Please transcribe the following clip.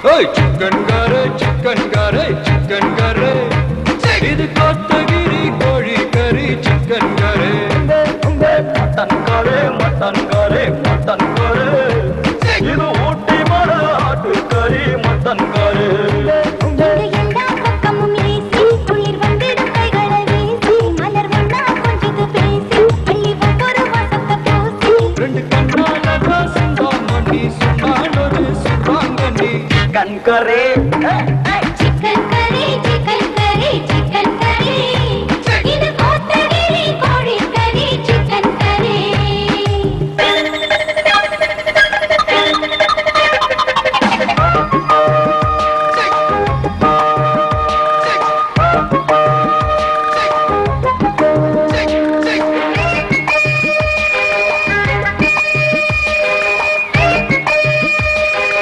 chicken கரை இது கோத்தகிரி கோழி கறி சிக்கன் கரை மட்டன் கரை இது ஊட்டி மர ஆட்டு கறி மட்டன் கரை Kan kare